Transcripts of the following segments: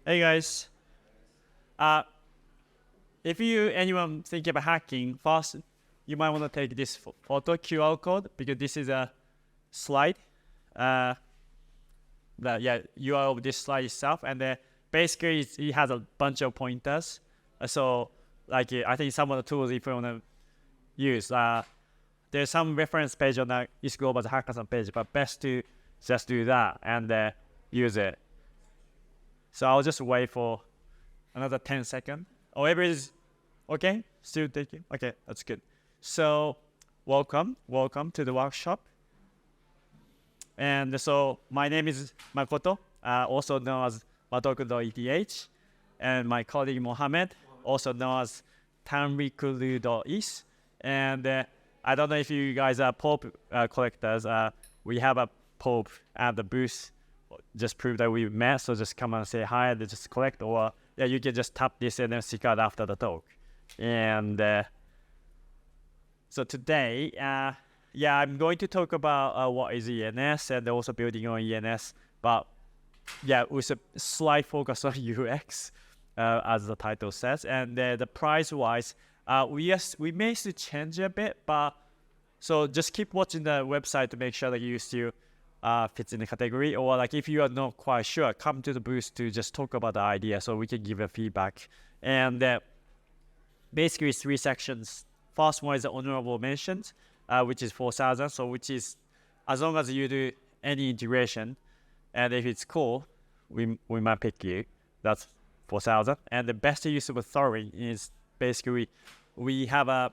Hey guys, if anyone thinking about hacking, first you might want to take this photo QR code because this is a slide. URL of this slide itself, and basically it has a bunch of pointers. I think some of the tools if you want to use, there's some reference page on the ETHGlobal Hackathon page, but best to just do that and use it. So I'll just wait for another 10 seconds. Oh, everybody's okay? Still taking? Okay, that's good. So welcome to the workshop. And so my name is Makoto, also known as Matoku.eth, and my colleague Mohammed, also known as Tanrikulu.is. And I don't know if you guys are Pope collectors. We have a Pope at the booth. Just prove that we met, so just come and say hi and just collect, or you can just tap this and then stick out after the talk. And so today, I'm going to talk about what is ENS and also building on ENS, but with a slight focus on UX, as the title says. And the price-wise, we may still change a bit, but so just keep watching the website to make sure that you still fits in the category, or like if you are not quite sure, come to the booth to just talk about the idea so we can give a feedback. And basically 3 sections. First one is the honorable mentions, which is 4,000. So which is as long as you do any integration, and if it's cool, we might pick you. That's 4,000. And the best use of Thorin is basically we have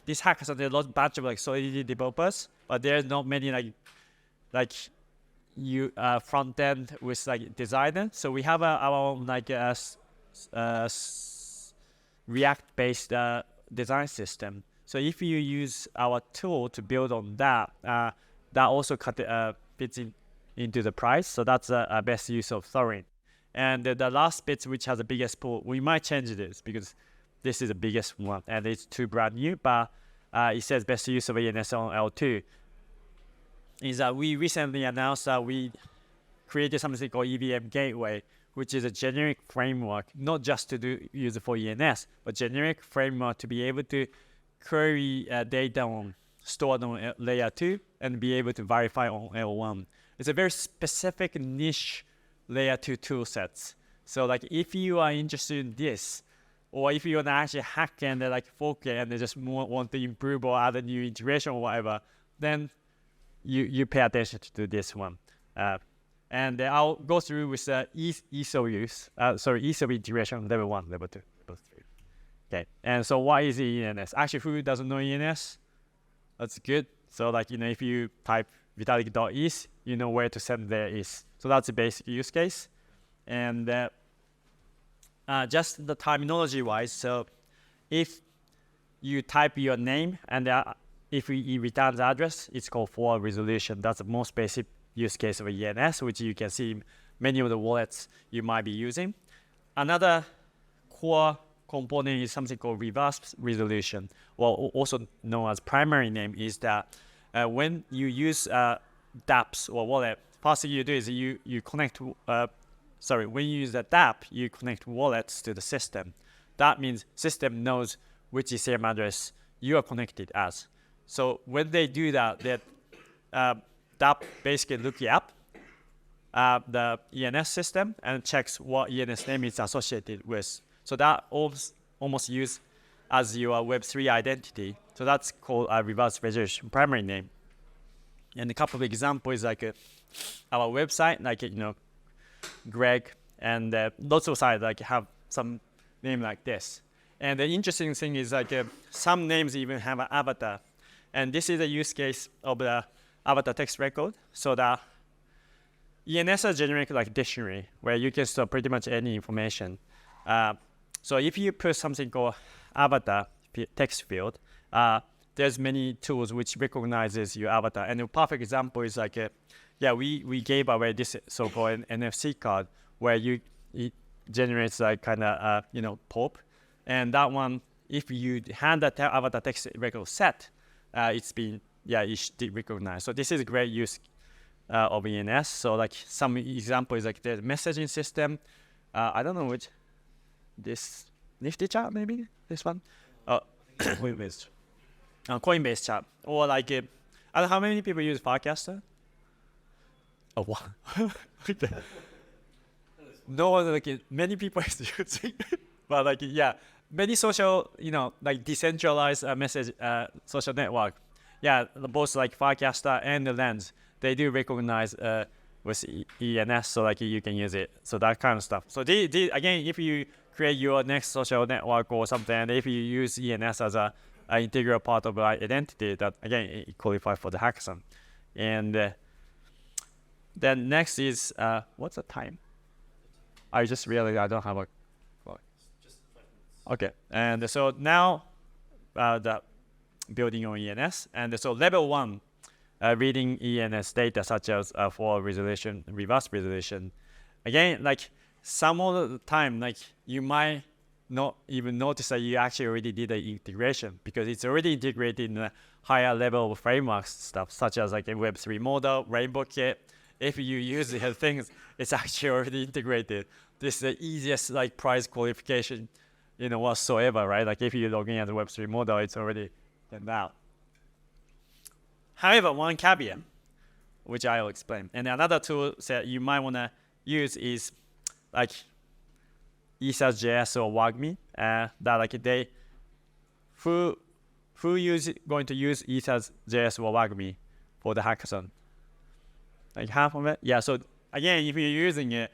this hackathon, there's a bunch of Solidity developers, but there's not many front end with designer. So we have our own React based design system. So if you use our tool to build on that, that also fits into the price. So that's a best use of Thorin. And the last bit, which has the biggest pool, we might change this because this is the biggest one and it's too brand new, but it says best use of ENS on L2. Is that we recently announced that we created something called EVM Gateway, which is a generic framework, not just to use it for ENS, but generic framework to be able to query data stored on layer 2 and be able to verify on L1. It's a very specific niche layer 2 tool sets. So if you are interested in this, or if you want to actually hack and fork it and they just want to improve or add a new integration or whatever, then you pay attention to this one. And I'll go through with ease of integration, level 1, level 2, level 3. Okay, and so what is ENS? Actually, who doesn't know ENS? That's good. So if you type Vitalik.is, you know where to send there is. So that's the basic use case. And just the terminology wise, so if you type your name and if it returns address, it's called forward resolution. That's the most basic use case of ENS, which you can see many of the wallets you might be using. Another core component is something called reverse resolution, or also known as primary name, is that when you use dApps or wallet, first thing you do is you connect when you use the dApp, you connect wallets to the system. That means system knows which Ethereum address you are connected as. So when they do that, dApp basically looks up the ENS system and checks what ENS name is associated with. So that almost used as your Web3 identity. So that's called a reverse resolution primary name. And a couple of examples our website, Greg, and lots of sites have some name like this. And the interesting thing is some names even have an avatar, and this is a use case of the avatar text record. So the ENS is generic dictionary where you can store pretty much any information. So if you put something called avatar text field, there's many tools which recognizes your avatar. And a perfect example is we gave away this so-called NFC card where it generates pop, and that one, if you hand that avatar text record set, it's been recognized. So this is a great use of ENS. So like some example is like the messaging system. I don't know which, this Nifty chat maybe, this one. Coinbase. Coinbase chat, or like I don't know how many people use Firecaster. Oh, wow. Okay. No one, like many people is using, but like yeah, many social, like decentralized message social network. Yeah, both like Firecaster and the Lens, they do recognize with ENS, so like you can use it. So that kind of stuff. So again, if you create your next social network or something, and if you use ENS as an integral part of identity, that again it qualifies for the hackathon. And then next is what's the time? I just realized I don't have a clock. Just 5 minutes. Okay, and so now the building on ENS, and so level 1, reading ENS data such as for resolution, reverse resolution. Again, like some of the time, like you might not even notice that you actually already did the integration because it's already integrated in a higher level of frameworks stuff such as like a Web3 model, Rainbow Kit. If you use the things, it's actually already integrated. This is the easiest like price qualification, whatsoever, right? Like if you're logging at the Web3 model, it's already done that. However, one caveat, which I'll explain, and another tool that you might want to use is like ETHGlobal or WAGMI. That like they who going to use ETHGlobal or WAGMI for the hackathon? Like half of it? Yeah, so again, if you're using it,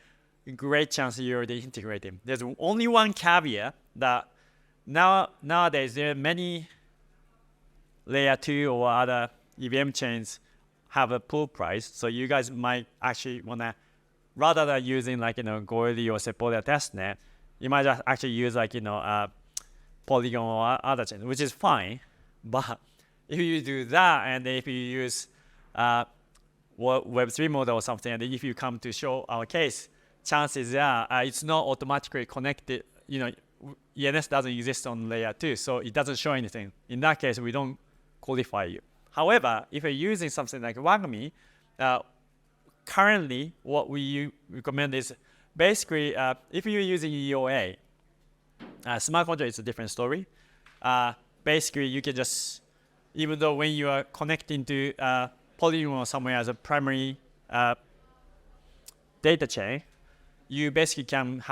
great chance you're already integrating. There's only one caveat that nowadays there are many layer 2 or other EVM chains have a pool price. So you guys might actually want to, rather than using like, Goerli or Sepolia testnet, you might just actually use like, Polygon or other chains, which is fine. But if you do that, and if you use Web3 model or something, and if you come to show our case, chances are it's not automatically connected. ENS doesn't exist on layer 2, so it doesn't show anything. In that case, we don't qualify you. However, if you're using something like WAGMI, currently what we recommend is basically if you're using EOA, smart contract is a different story. Basically, you can just, even though when you are connecting to Polygon or somewhere as a primary data chain, you basically can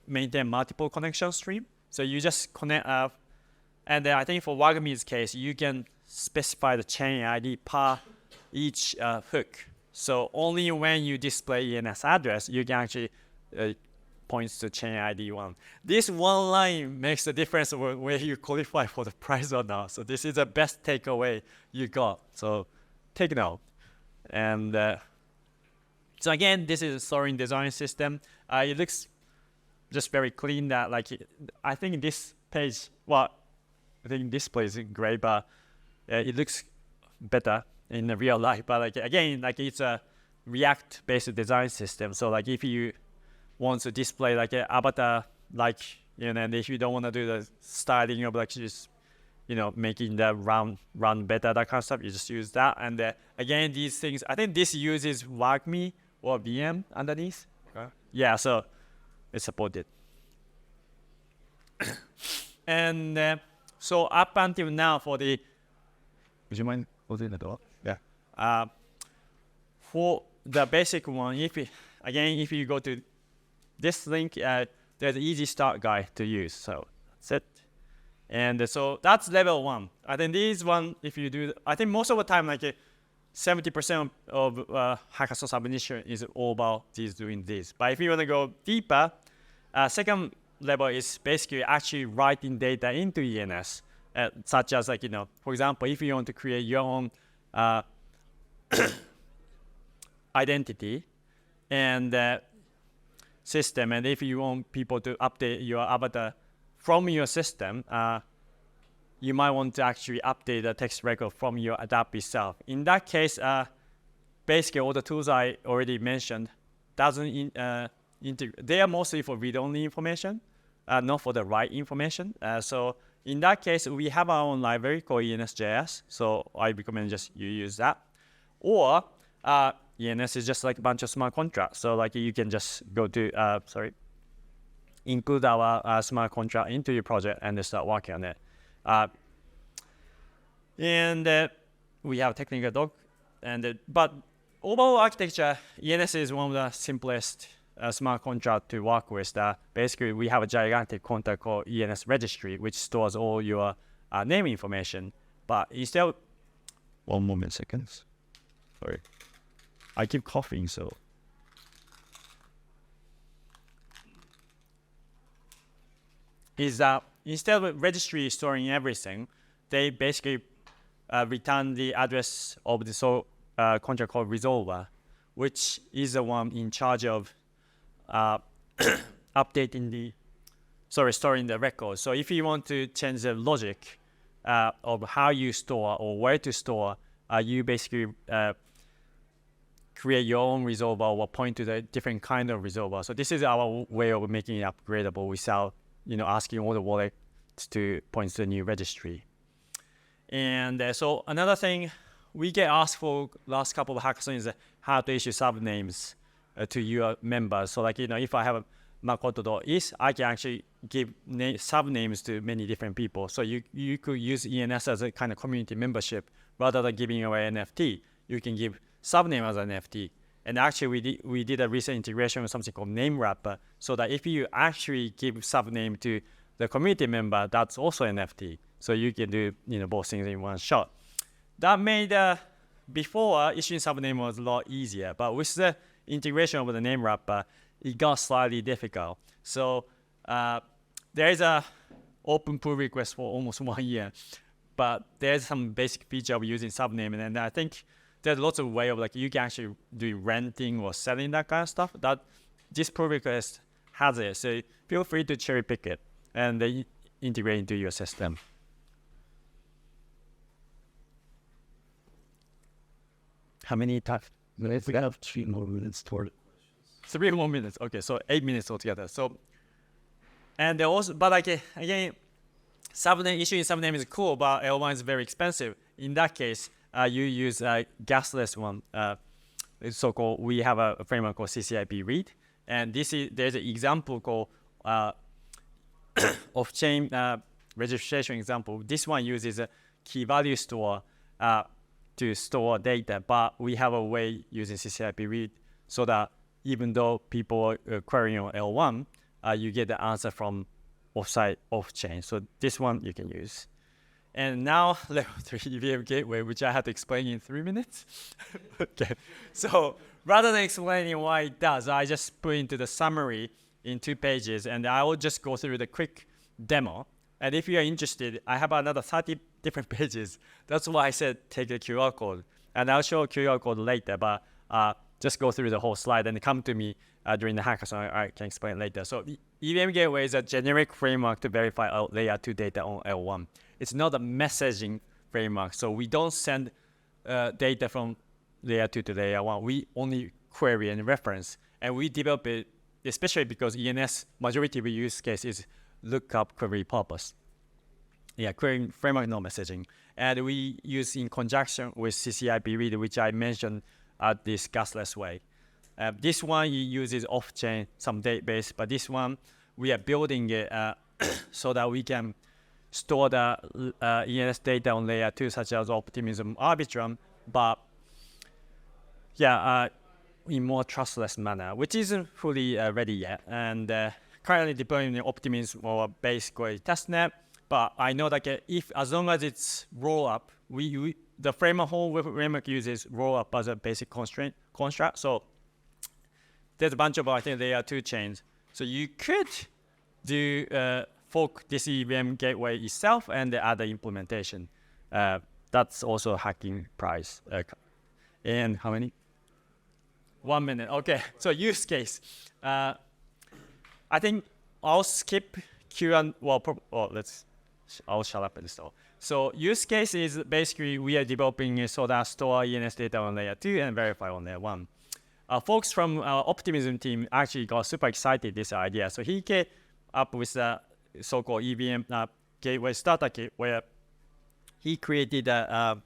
maintain multiple connection stream. So you just connect, and then I think for WAGMI's case, you can specify the chain ID per each hook. So only when you display ENS address, you can actually point to chain ID 1. This one line makes the difference where you qualify for the price or not. So this is the best takeaway you got. So take note. And so again, this is a storing design system. It looks just very clean. That like I think this page, well, I think display is great, but it looks better in the real life. But like again, like it's a React-based design system. So like if you want to display like an avatar, like and if you don't want to do the styling of like just making the run better, that kind of stuff, you just use that. And again, these things, I think this uses WAGMI or VM underneath. Okay. Yeah, so it's supported. And so up until now for the, Would you mind closing the door? Yeah. For the basic one, if you go to this link, there's an easy start guide to use. So that's it. And so that's level 1. I think this one, if you do, I think most of the time, like 70% of hackathon submission is all about doing this. But if you want to go deeper, second level is basically actually writing data into ENS, such as like, for example, if you want to create your own identity and system, and if you want people to update your avatar from your system, you might want to actually update the text record from your app itself. In that case, basically all the tools I already mentioned doesn't integrate. They are mostly for read-only information, not for the write information. So in that case, we have our own library called ENS.js. So I recommend just you use that. Or ENS is just like a bunch of smart contracts. So like you can just go to, include our smart contract into your project and then start working on it. And we have technical doc, but overall architecture, ENS is one of the simplest smart contract to work with. Basically, we have a gigantic contract called ENS registry, which stores all your name information. But instead, one moment, seconds. Sorry, I keep coughing, so. Is that instead of registry storing everything, they basically return the address of the contract called resolver, which is the one in charge of storing the records. So if you want to change the logic of how you store or where to store, you basically create your own resolver or point to the different kind of resolver. So this is our way of making it upgradable without asking all the wallets to point to the new registry. And so another thing we get asked for last couple of hackathons is how to issue subnames to your members. So like, if I have a makoto.is, I can actually give subnames to many different people. So you could use ENS as a kind of community membership rather than giving away NFT. You can give subname as an NFT. And actually we did a recent integration with something called name wrapper, so that if you actually give subname to the community member, that's also NFT. So you can do both things in one shot. That made before issuing subname was a lot easier, but with the integration of the name wrapper, it got slightly difficult. So there is a open pull request for almost 1 year, but there's some basic feature of using subname, and I think there's lots of way of you can actually do renting or selling that kind of stuff. That this pull request has it, so feel free to cherry pick it and then integrate into your system. How many times? If we have 3 more minutes toward 3 more minutes. Okay, so 8 minutes altogether. So, and also, but again, issuing subname is cool, but L1 is very expensive. In that case, you use a gasless one. So-called, we have a framework called CCIP read, and there's an example called off-chain registration example. This one uses a key value store to store data, but we have a way using CCIP read so that even though people are querying on L1, you get the answer from offsite, off-chain. So this one you can use. And now level 3 EVM gateway, which I had to explain in 3 minutes. Okay. So rather than explaining why it does, I just put into the summary in 2 pages, and I will just go through the quick demo. And if you are interested, I have another 30 different pages. That's why I said take the QR code. And I'll show a QR code later, but just go through the whole slide and come to me during the hackathon. I can explain later. So EVM gateway is a generic framework to verify layer 2 data on L1. It's not a messaging framework, so we don't send data from layer 2 to layer 1. We only query and reference, and we develop it especially because ENS majority of the use case is lookup query purpose. Yeah, querying framework, no messaging. And we use in conjunction with CCIP read, which I mentioned this gasless way. This one uses off-chain, some database, but this one we are building it so that we can store the ENS data on layer 2, such as Optimism Arbitrum, but yeah, in more trustless manner, which isn't fully ready yet. And currently deploying the Optimism or base query testnet. But I know that if as long as it's roll up, the whole framework uses roll up as a basic construct. So there's a bunch of, I think, layer 2 chains. So you could do fork this EVM gateway itself and add the implementation. That's also hacking price. And how many? 1 minute. Okay. So use case. I think I'll skip Q and I'll shut up and stall. So use case is basically we are developing so that store ENS data on layer 2 and verify on layer 1. Folks from our Optimism team actually got super excited this idea. So he came up with a so-called EVM gateway starter kit where he created a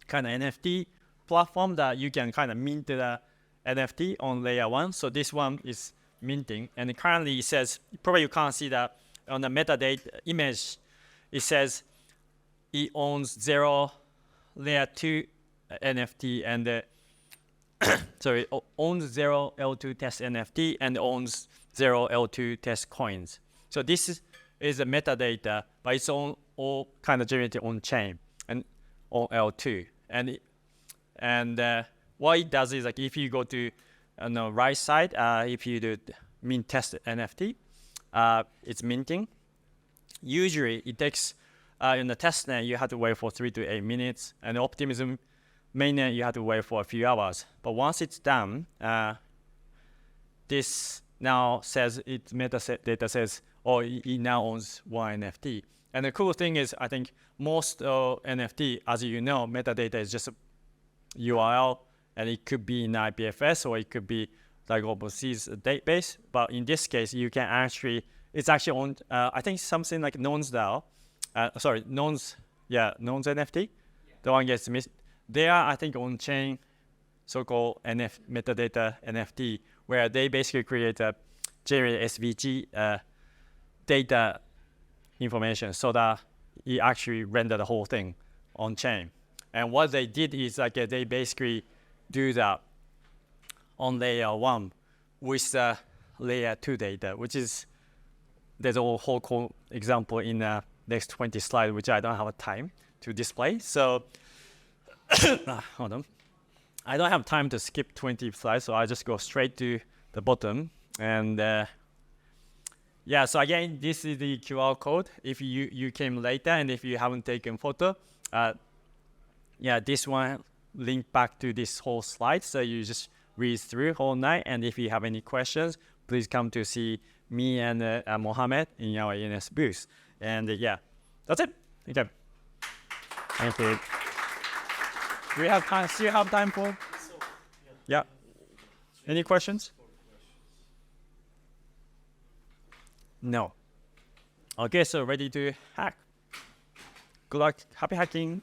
kind of NFT platform that you can kind of mint the NFT on layer 1. So this one is minting, and currently it says, probably you can't see that on the metadata image, it says it owns 0 layer 2 NFT and so it owns 0 L2 test NFT and owns 0 L2 test coins. So this is a metadata, but it's all kind of generated on chain and on L2. And what it does is, like, if you go to on the right side, if you do mint test NFT, it's minting. Usually it takes in the testnet you have to wait for 3 to 8 minutes, and the Optimism mainnet you have to wait for a few hours. But once it's done, this now says metadata says, oh, it now owns 1 NFT. And the cool thing is, I think most NFT, as you know, metadata is just a URL, and it could be in IPFS or it could be like overseas database. But in this case, you can actually, it's actually on, I think something like Nonce DAO, Nonce NFT, the one gets missed. They are, I think, on-chain so-called metadata NFT, where they basically create a generate SVG data information so that it actually render the whole thing on-chain. And what they did is, like, they basically do that on layer 1 with the layer 2 data, which is, there's a whole cool example in the next 20 slides, which I don't have time to display. So, hold on. I don't have time to skip 20 slides, so I just go straight to the bottom. And yeah, so again, this is the QR code. If you came later and if you haven't taken photo, yeah, this one link back to this whole slide, so you just read through whole night. And if you have any questions, please come to see me and Mohammed in our ENS booth. And yeah, that's it. Okay. Thank you. Do we have time? Still have time for? Yeah. Any questions? No. Okay, so ready to hack. Good luck. Happy hacking.